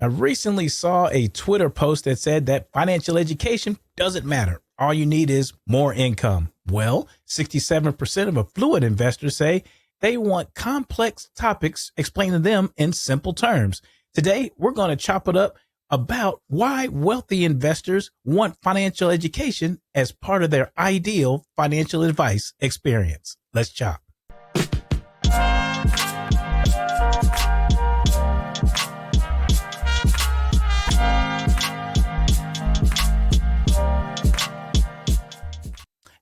I recently saw a Twitter post that said that financial education doesn't matter. All you need is more income. Well, 67% of affluent investors say they want complex topics explained to them in simple terms. Today, we're going to chop it up about why wealthy investors want financial education as part of their ideal financial advice experience. Let's chop.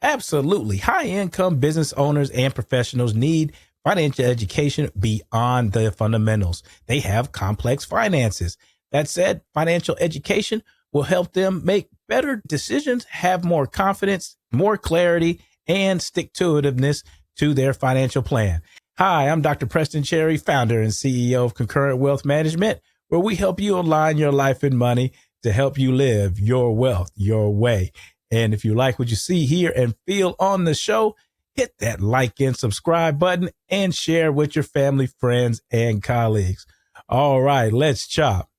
Absolutely. High-income business owners and professionals need financial education beyond the fundamentals. They have complex finances. That said, financial education will help them make better decisions, have more confidence, more clarity, and stick-to-itiveness to their financial plan. Hi, I'm Dr. Preston Cherry, founder and CEO of Concurrent Wealth Management, where we help you align your life and money to help you live your wealth your way. And if you like what you see, hear, and feel on the show, hit that like and subscribe button and share with your family, friends, and colleagues. All right, let's chop.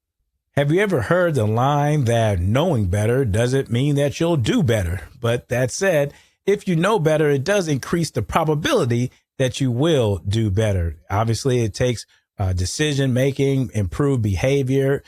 Have you ever heard the line that knowing better doesn't mean that you'll do better? But that said, if you know better, it does increase the probability that you will do better. Obviously, it takes decision making, improved behavior,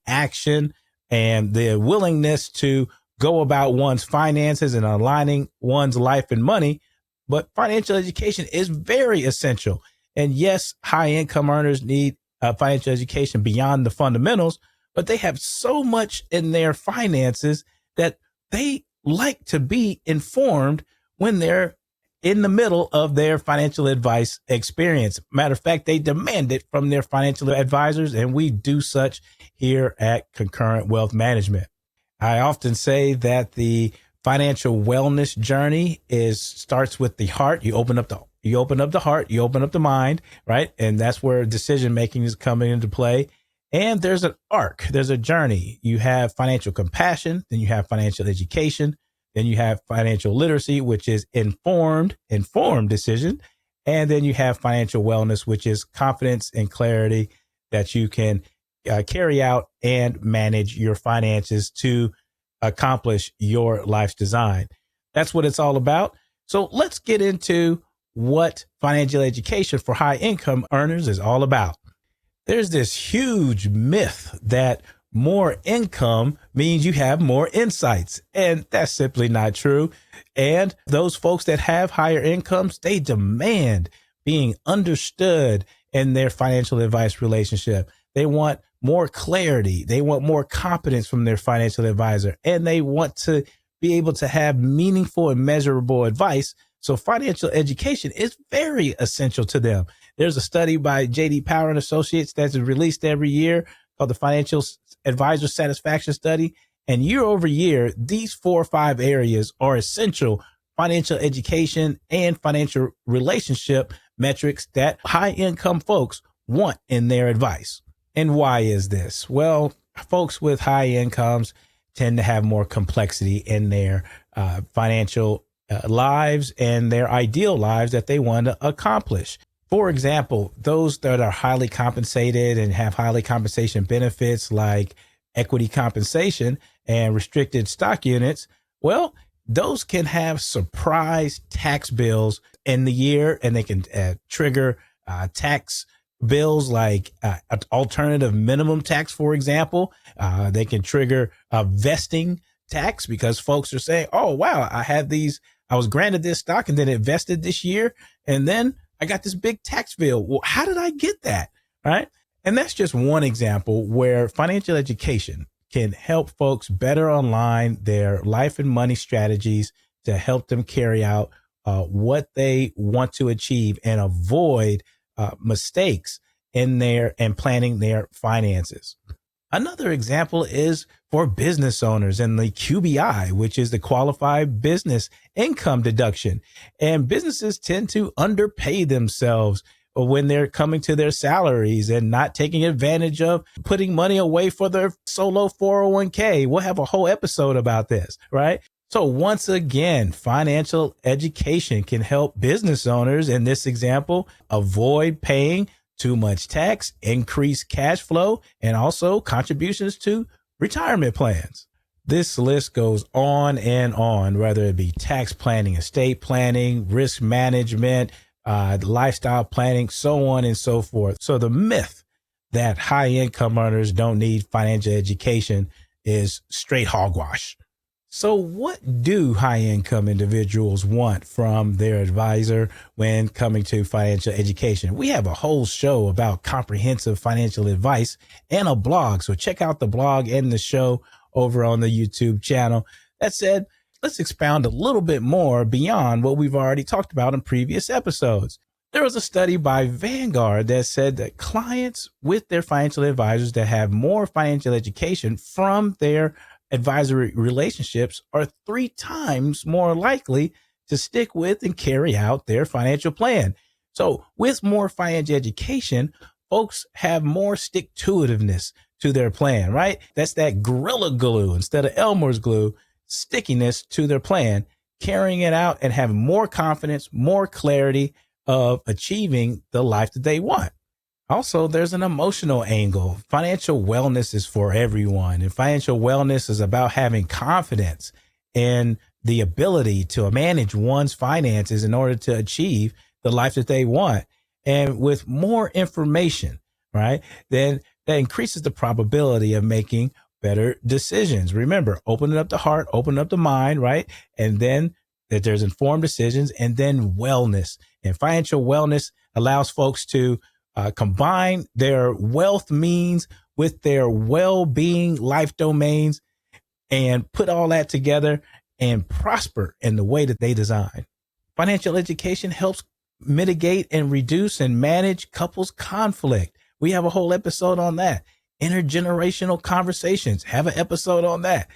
action, and the willingness to go about one's finances and aligning one's life and money. But financial education is very essential. And yes, high income earners need financial education beyond the fundamentals, but they have so much in their finances that they like to be informed when they're in the middle of their financial advice experience. Matter of fact, they demand it from their financial advisors, and we do such here at Concurrent Wealth Management. I often say that the financial wellness journey starts with the heart. You open up the heart, you open up the mind, right? And that's where decision making is coming into play. And there's an arc, there's a journey. You have financial compassion, then you have financial education, then you have financial literacy, which is informed decision. And then you have financial wellness, which is confidence and clarity that you can carry out and manage your finances to accomplish your life's design. That's what it's all about. So let's get into what financial education for high income earners is all about. There's this huge myth that more income means you have more insights, and that's simply not true. And those folks that have higher incomes, they demand being understood in their financial advice relationship. They want more clarity. They want more competence from their financial advisor, and they want to be able to have meaningful and measurable advice. So financial education is very essential to them. There's a study by J.D. Power and Associates that's released every year called the Financial Advisor Satisfaction Study. And year over year, these 4 or 5 areas are essential financial education and financial relationship metrics that high income folks want in their advice. And why is this? Well, folks with high incomes tend to have more complexity in their financial lives and their ideal lives that they want to accomplish. For example, those that are highly compensated and have highly compensation benefits like equity compensation and restricted stock units, well, those can have surprise tax bills in the year, and they can trigger tax bills like alternative minimum tax, for example. They can trigger a vesting tax because folks are saying, oh, wow, I was granted this stock and then it vested this year, and then I got this big tax bill. Well, how did I get that? Right. And that's just one example where financial education can help folks better align their life and money strategies to help them carry out what they want to achieve and avoid mistakes in planning their finances. Another example is for business owners and the QBI, which is the qualified business income deduction. And businesses tend to underpay themselves when they're coming to their salaries and not taking advantage of putting money away for their solo 401k. We'll have a whole episode about this, right? So once again, financial education can help business owners in this example avoid paying too much tax, increased cash flow, and also contributions to retirement plans. This list goes on, whether it be tax planning, estate planning, risk management, lifestyle planning, so on and so forth. So the myth that high income earners don't need financial education is straight hogwash. So what do high income individuals want from their advisor when coming to financial education? We have a whole show about comprehensive financial advice and a blog. So check out the blog and the show over on the YouTube channel. That said, let's expound a little bit more beyond what we've already talked about in previous episodes. There was a study by Vanguard that said that clients with their financial advisors that have more financial education from their advisory relationships are 3 times more likely to stick with and carry out their financial plan. So with more financial education, folks have more stick-to-itiveness to their plan, right? That's that Gorilla Glue instead of Elmer's glue, stickiness to their plan, carrying it out and having more confidence, more clarity of achieving the life that they want. Also, there's an emotional angle. Financial wellness is for everyone, and financial wellness is about having confidence in the ability to manage one's finances in order to achieve the life that they want. And with more information, right, then that increases the probability of making better decisions. Remember, opening up the heart, opening up the mind, right? And then that there's informed decisions, and then wellness. And financial wellness allows folks to combine their wealth means with their well-being life domains and put all that together and prosper in the way that they design. Financial education helps mitigate and reduce and manage couples conflict. We have a whole episode on that. Intergenerational conversations, have an episode on that.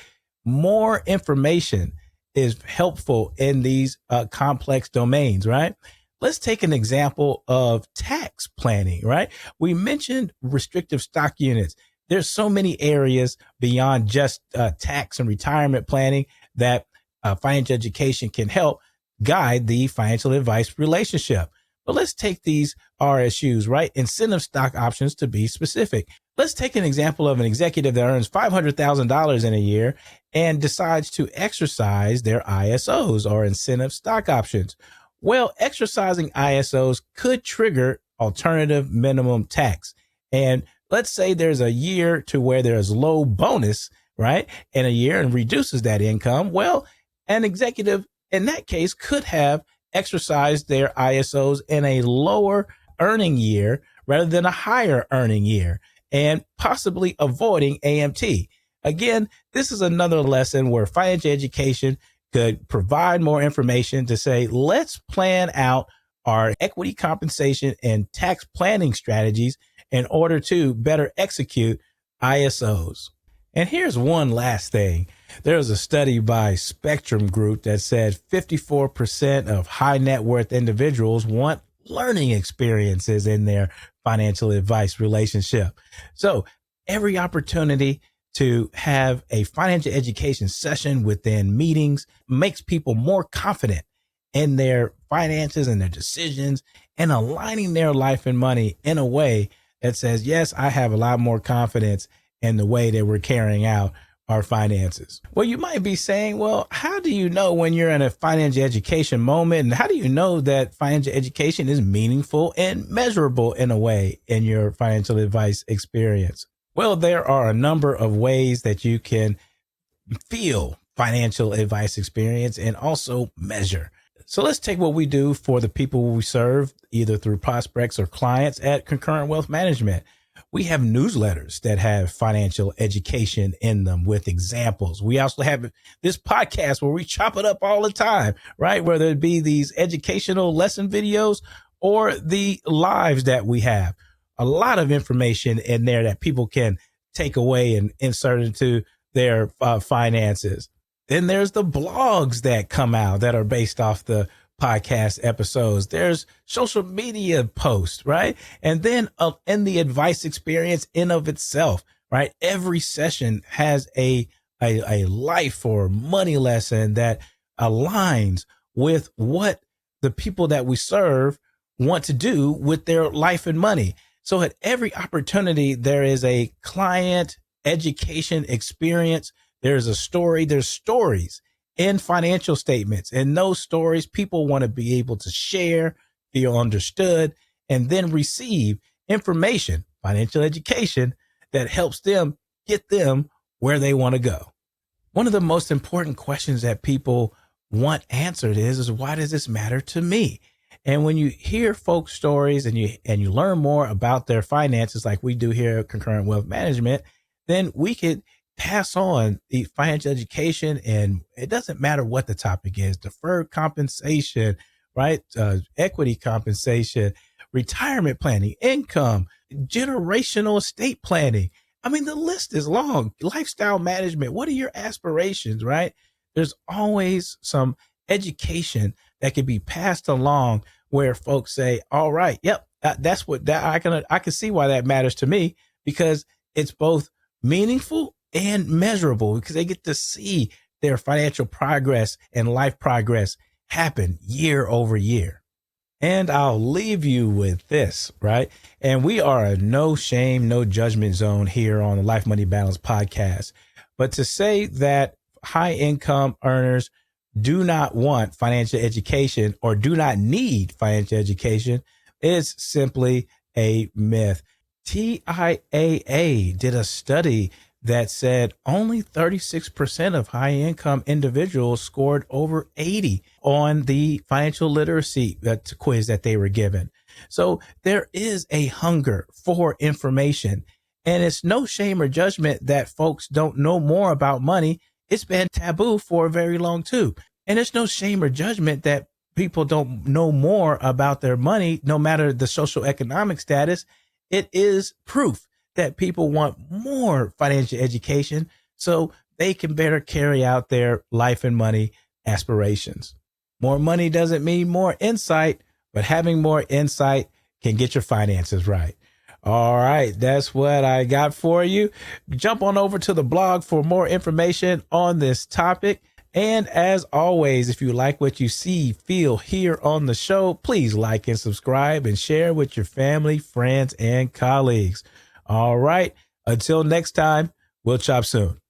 More information is helpful in these complex domains, right? Let's take an example of tax planning, right? We mentioned restrictive stock units. There's so many areas beyond just tax and retirement planning that financial education can help guide the financial advice relationship. But let's take these RSUs, right? Incentive stock options to be specific. Let's take an example of an executive that earns $500,000 in a year and decides to exercise their ISOs or incentive stock options. Well, exercising ISOs could trigger alternative minimum tax. And let's say there's a year to where there's low bonus, right? And a year and reduces that income. Well, an executive in that case could have exercised their ISOs in a lower earning year rather than a higher earning year and possibly avoiding AMT. Again, this is another lesson where financial education could provide more information to say, let's plan out our equity compensation and tax planning strategies in order to better execute ISOs. And here's one last thing. There was a study by Spectrum Group that said 54% of high net worth individuals want learning experiences in their financial advice relationship. So every opportunity to have a financial education session within meetings makes people more confident in their finances and their decisions and aligning their life and money in a way that says, yes, I have a lot more confidence in the way that we're carrying out our finances. Well, you might be saying, well, how do you know when you're in a financial education moment? And how do you know that financial education is meaningful and measurable in a way in your financial advice experience? Well, there are a number of ways that you can feel financial advice experience and also measure. So let's take what we do for the people we serve, either through prospects or clients at Concurrent Wealth Management. We have newsletters that have financial education in them with examples. We also have this podcast where we chop it up all the time, right? Whether it be these educational lesson videos or the lives that we have. A lot of information in there that people can take away and insert into their finances. Then there's the blogs that come out that are based off the podcast episodes. There's social media posts, right? And then in the advice experience in of itself, right? Every session has a life or money lesson that aligns with what the people that we serve want to do with their life and money. So at every opportunity, there is a client education experience. There's a story. There's stories in financial statements. And those stories, people want to be able to share, feel understood, and then receive information, financial education that helps them get them where they want to go. One of the most important questions that people want answered is why does this matter to me? And when you hear folks' stories and you learn more about their finances, like we do here at Concurrent Wealth Management, then we could pass on the financial education. And it doesn't matter what the topic is: deferred compensation, right? Equity compensation, retirement planning, income, generational estate planning. I mean, the list is long. Lifestyle management. What are your aspirations, right? There's always some education that can be passed along where folks say, all right, yep, that's what that I can see why that matters to me, because it's both meaningful and measurable, because they get to see their financial progress and life progress happen year over year. And I'll leave you with this, right? And we are a no shame, no judgment zone here on the Life Money Balance podcast. But to say that high income earners do not want financial education or do not need financial education is simply a myth. TIAA did a study that said only 36% of high income individuals scored over 80 on the financial literacy quiz that they were given. So there is a hunger for information, and it's no shame or judgment that folks don't know more about money. It's been taboo for a very long too. And there's no shame or judgment that people don't know more about their money, no matter the social economic status. It is proof that people want more financial education so they can better carry out their life and money aspirations. More money doesn't mean more insight, but having more insight can get your finances right. All right, that's what I got for you. Jump on over to the blog for more information on this topic. And as always, if you like what you see, feel, hear on the show, please like and subscribe and share with your family, friends, and colleagues. All right. Until next time, we'll chop soon.